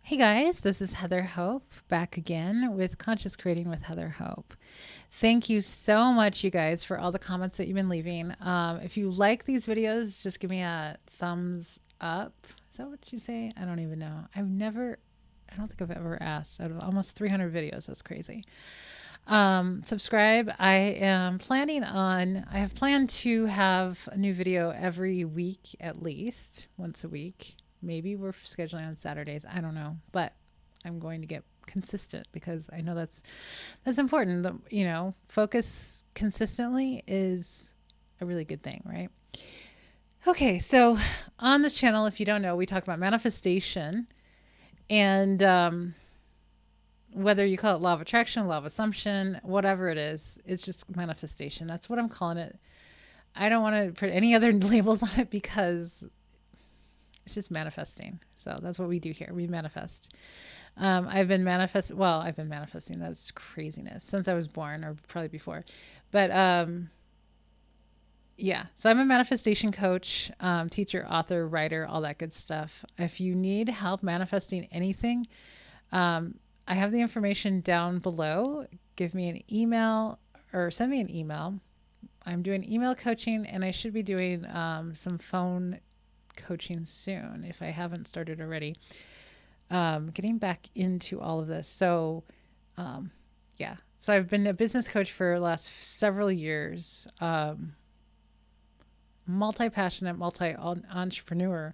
Hey guys, this is Heather Hope back again with Conscious Creating with Heather Hope. Thank you so much, you guys, for all the comments that you've been leaving. If you like these videos, just give me a thumbs up. Is that what you say? I don't even know. I don't think I've ever asked out of almost 300 videos. That's crazy. Subscribe. I have planned to have a new video every week, at least once a week. Maybe we're scheduling on Saturdays. I don't know, but I'm going to get consistent because I know that's important. Focus consistently is a really good thing, right? Okay, so on this channel, if you don't know, we talk about manifestation and whether you call it law of attraction, law of assumption, whatever it is, it's just manifestation. That's what I'm calling it. I don't want to put any other labels on it because it's just manifesting. So that's what we do here. We manifest. I've been manifesting. That's craziness since I was born, or probably before. But yeah, so I'm a manifestation coach, teacher, author, writer, all that good stuff. If you need help manifesting anything, I have the information down below. Give me an email or send me an email. I'm doing email coaching, and I should be doing some phone coaching soon if I haven't started already. Getting back into all of this. So, yeah. So I've been a business coach for the last several years. Multi-passionate, multi-entrepreneur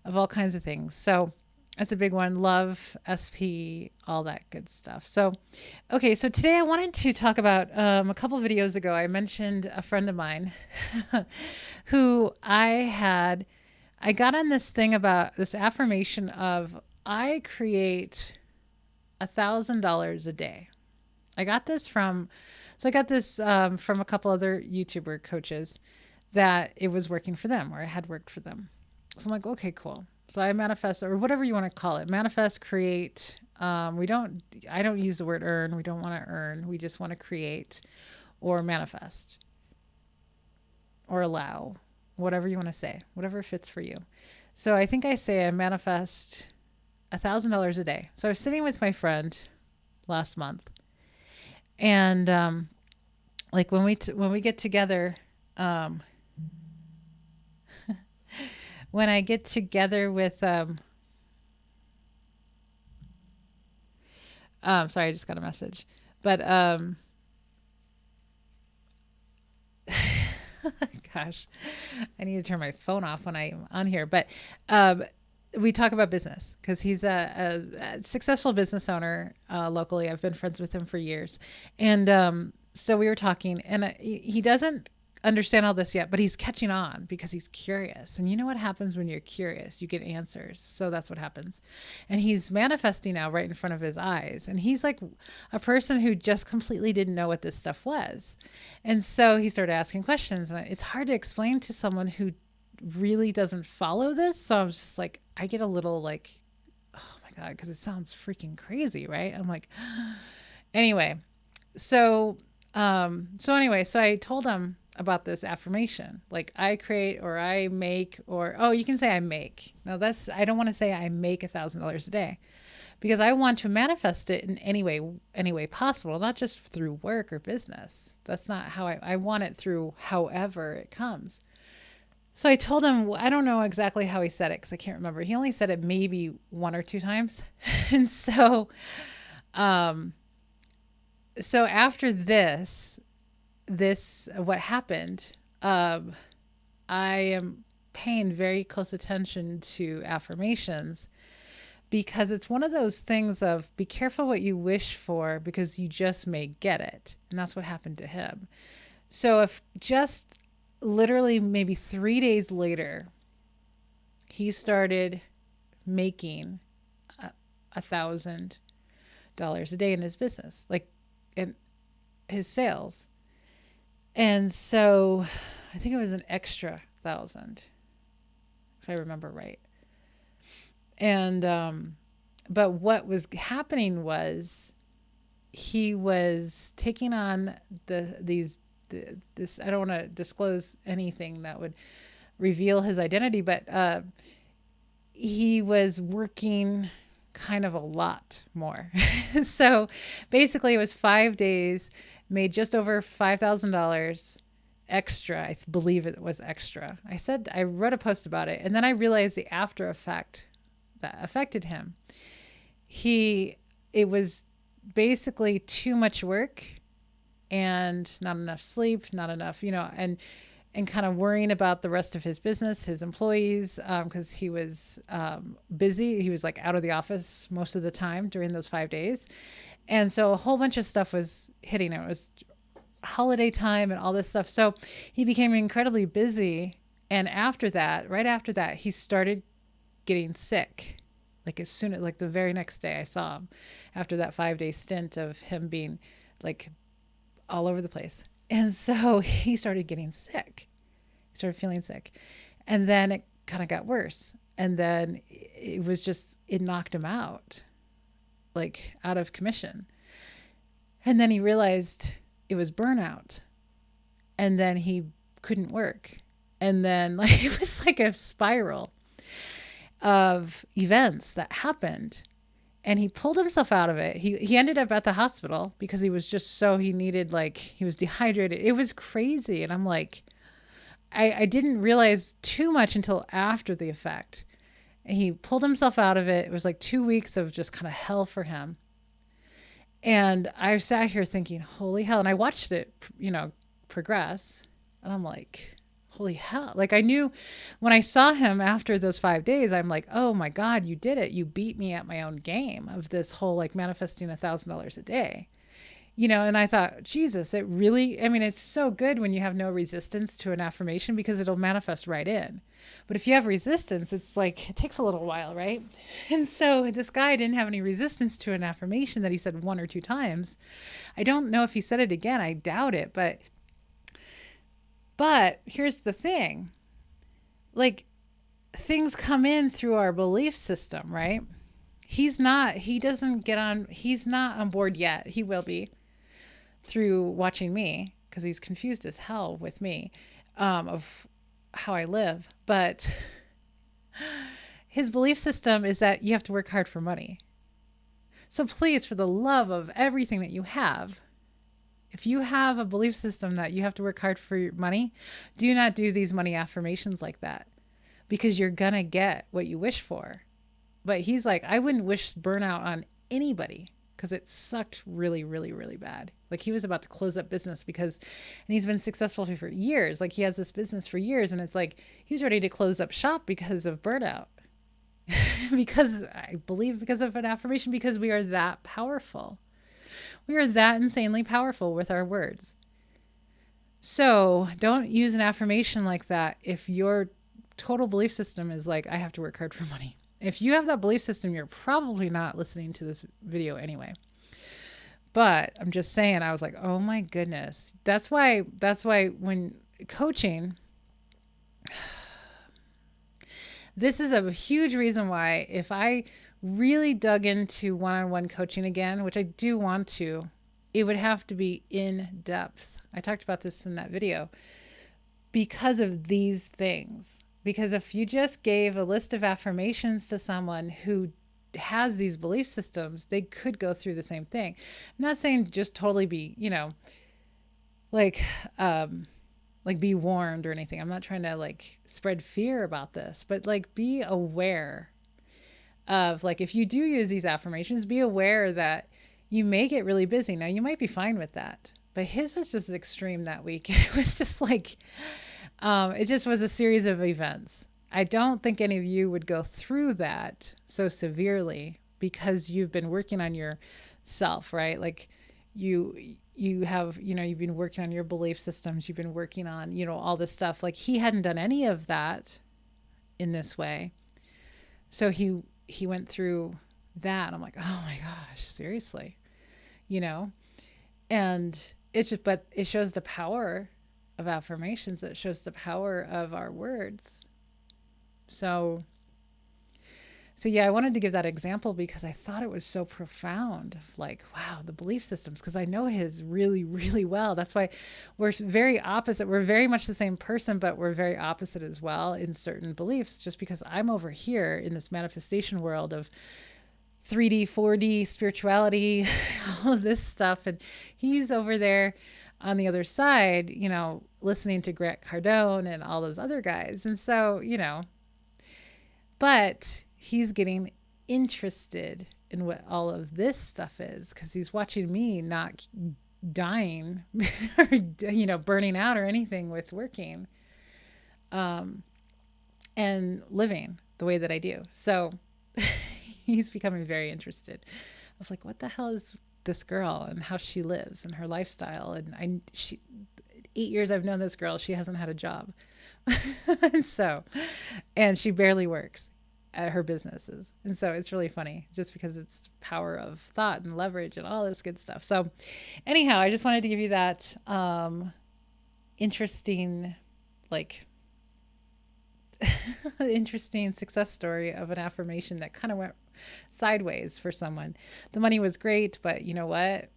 of all kinds of things. So that's a big one. Love, SP, all that good stuff. So, okay. So today I wanted to talk about a couple videos ago. I mentioned a friend of mine who I got on this thing about this affirmation of I create $1,000 a day. I got this from a couple other YouTuber coaches that it was working for them or it had worked for them. So I'm like, okay, cool. So I manifest, or whatever you want to call it, manifest, create. I don't use the word earn. We don't want to earn. We just want to create or manifest or allow, whatever you want to say, whatever fits for you. So I think I say I manifest $1,000 a day. So I was sitting with my friend last month, and like when we get together, when I get together with sorry, I just got a message, but gosh, I need to turn my phone off when I'm on here. But we talk about business because he's a successful business owner locally. I've been friends with him for years. And so we were talking, and he doesn't understand all this yet, but he's catching on because he's curious. And you know what happens when you're curious? You get answers. So that's what happens. And he's manifesting now right in front of his eyes. And he's like a person who just completely didn't know what this stuff was. And so he started asking questions. And it's hard to explain to someone who really doesn't follow this. So I was just like, I get a little like, oh my God, because it sounds freaking crazy, right? I'm like, anyway. So so I told him about this affirmation. Like I create or I make, or, oh, you can say I make. Now I don't want to say I make $1,000 a day because I want to manifest it in any way possible, not just through work or business. That's not how I want it through however it comes. So I told him, I don't know exactly how he said it because I can't remember. He only said it maybe one or two times. And so after what happened, I am paying very close attention to affirmations because it's one of those things of be careful what you wish for because you just may get it. And that's what happened to him. So if just literally maybe 3 days later, he started making $1,000 a day in his business, like in his sales. And so I think it was an extra 1,000, if I remember right. And, but what was happening was he was taking on this, I don't want to disclose anything that would reveal his identity, but he was working kind of a lot more. So basically, it was 5 days, made just over $5,000 extra. I believe it was extra. I wrote a post about it, and then I realized the after effect that affected him. It was basically too much work and not enough sleep, not enough, and kind of worrying about the rest of his business, his employees, because he was busy. He was like out of the office most of the time during those 5 days. And so a whole bunch of stuff was hitting him. It was holiday time and all this stuff. So he became incredibly busy. And right after that, he started getting sick. Like as soon as, like the very next day I saw him after that 5-day stint of him being like all over the place. And so he started getting sick. He started feeling sick. And then it kind of got worse. And then it knocked him out, like out of commission. And then he realized it was burnout. And then he couldn't work. And then like it was like a spiral of events that happened. And he pulled himself out of it. He ended up at the hospital because he was just he was dehydrated. It was crazy. And I'm like, I didn't realize too much until after the effect. And he pulled himself out of it. It was like 2 weeks of just kind of hell for him. And I sat here thinking, holy hell. And I watched it, progress. And I'm like, holy hell. Like I knew when I saw him after those 5 days, I'm like, oh my God, you did it. You beat me at my own game of this whole like manifesting $1,000 a day, and I thought, Jesus, it's so good when you have no resistance to an affirmation because it'll manifest right in. But if you have resistance, it's like, it takes a little while, right? And so this guy didn't have any resistance to an affirmation that he said 1 or 2 times. I don't know if he said it again. I doubt it, But here's the thing, like things come in through our belief system, right? He's not on board yet. He will be through watching me because he's confused as hell with me of how I live. But his belief system is that you have to work hard for money. So please, for the love of everything that you have, if you have a belief system that you have to work hard for your money, do not do these money affirmations like that because you're going to get what you wish for. But he's like, I wouldn't wish burnout on anybody because it sucked really, really, really bad. Like he was about to close up business and he's been successful for years. Like he has this business for years and it's like he's ready to close up shop because of burnout. Because of an affirmation, because we are that powerful. We are that insanely powerful with our words. So don't use an affirmation like that if your total belief system is like, I have to work hard for money. If you have that belief system, you're probably not listening to this video anyway. But I'm just saying, I was like, oh my goodness. That's why when coaching, this is a huge reason why if I really dug into one-on-one coaching again, which I do want to, it would have to be in depth. I talked about this in that video because of these things. Because if you just gave a list of affirmations to someone who has these belief systems, they could go through the same thing. I'm not saying just totally be, like be warned or anything. I'm not trying to like spread fear about this, but like be aware of like, if you do use these affirmations, be aware that you may get really busy. Now you might be fine with that, but his was just extreme that week. It was just like, it just was a series of events. I don't think any of you would go through that so severely because you've been working on yourself, right? Like you have, you've been working on your belief systems. You've been working on, all this stuff. Like he hadn't done any of that in this way. So he went through that. I'm like, oh my gosh, seriously, and it's just, but it shows the power of affirmations. It shows the power of our words. So yeah, I wanted to give that example because I thought it was so profound of like, wow, the belief systems, because I know his really, really well. That's why we're very opposite. We're very much the same person, but we're very opposite as well in certain beliefs, just because I'm over here in this manifestation world of 3D, 4D, spirituality, all of this stuff. And he's over there on the other side, listening to Grant Cardone and all those other guys. And so, but he's getting interested in what all of this stuff is because he's watching me not dying or, burning out or anything with working and living the way that I do. So he's becoming very interested. I was like, what the hell is this girl and how she lives and her lifestyle? And she 8 years I've known this girl, she hasn't had a job. And she barely works at her businesses. And so it's really funny just because it's power of thought and leverage and all this good stuff. So anyhow, I just wanted to give you that interesting, interesting success story of an affirmation that kind of went sideways for someone. The money was great, but you know what?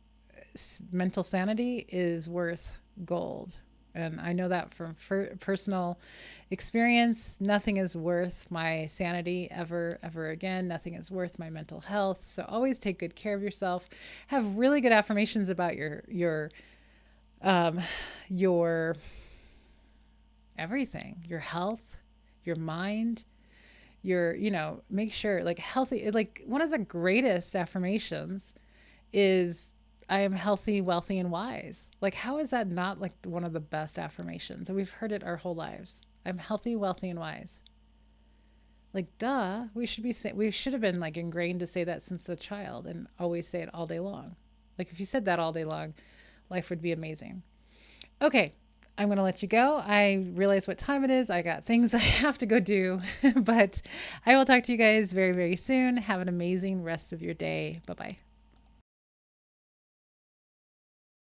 Mental sanity is worth gold. And I know that from personal experience. Nothing is worth my sanity ever again. Nothing is worth my mental health. So always take good care of yourself. Have really good affirmations about your everything, your health, your mind, make sure healthy, one of the greatest affirmations is I am healthy, wealthy, and wise. How is that not one of the best affirmations? And we've heard it our whole lives. I'm healthy, wealthy, and wise. Duh, we should have been ingrained to say that since a child and always say it all day long. If you said that all day long, life would be amazing. Okay, I'm going to let you go. I realize what time it is. I got things I have to go do, but I will talk to you guys very, very soon. Have an amazing rest of your day. Bye-bye.